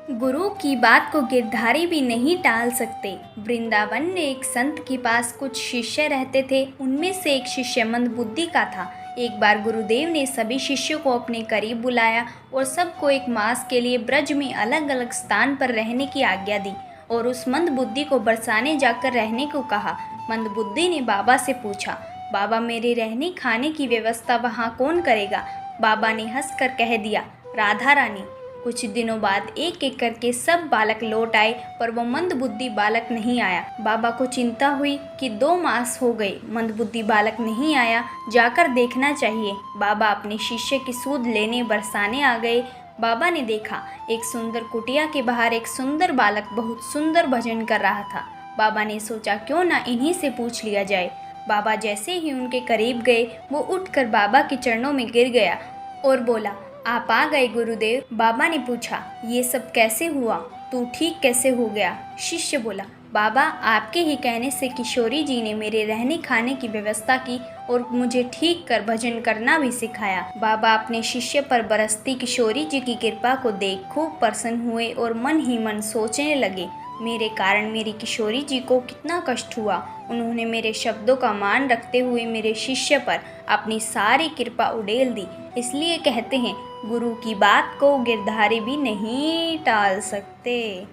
गुरु की बात को गिरधारी भी नहीं टाल सकते। वृंदावन में एक संत के पास कुछ शिष्य रहते थे। उनमें से एक शिष्य मंदबुद्धि का था। एक बार गुरुदेव ने सभी शिष्यों को अपने करीब बुलाया और सबको एक मास के लिए ब्रज में अलग अलग स्थान पर रहने की आज्ञा दी और उस मंदबुद्धि को बरसाने जाकर रहने को कहा। मंदबुद्धि ने बाबा से पूछा, बाबा मेरे रहने खाने की व्यवस्था वहाँ कौन करेगा? बाबा ने हंसकर कह दिया, राधा रानी। कुछ दिनों बाद एक एक करके सब बालक लौट आए, पर वो मंदबुद्धि बालक नहीं आया। बाबा को चिंता हुई कि 2 मास हो गए, मंदबुद्धि बालक नहीं आया, जाकर देखना चाहिए। बाबा अपने शिष्य की सूद लेने बरसाने आ गए। बाबा ने देखा, एक सुंदर कुटिया के बाहर एक सुंदर बालक बहुत सुंदर भजन कर रहा था। बाबा ने सोचा क्यों ना इन्हीं से पूछ लिया जाए। बाबा जैसे ही उनके करीब गए, वो उठकर बाबा के चरणों में गिर गया और बोला, आप आ गए गुरुदेव। बाबा ने पूछा, ये सब कैसे हुआ? तू ठीक कैसे हो गया? शिष्य बोला, बाबा आपके ही कहने से किशोरी जी ने मेरे रहने खाने की व्यवस्था की और मुझे ठीक कर भजन करना भी सिखाया। बाबा अपने शिष्य पर बरसती किशोरी जी की कृपा को देख खूब प्रसन्न हुए और मन ही मन सोचने लगे, मेरे कारण मेरी किशोरी जी को कितना कष्ट हुआ। उन्होंने मेरे शब्दों का मान रखते हुए मेरे शिष्य पर अपनी सारी कृपा उड़ेल दी। इसलिए कहते हैं, गुरु की बात को गिरधारी भी नहीं टाल सकते।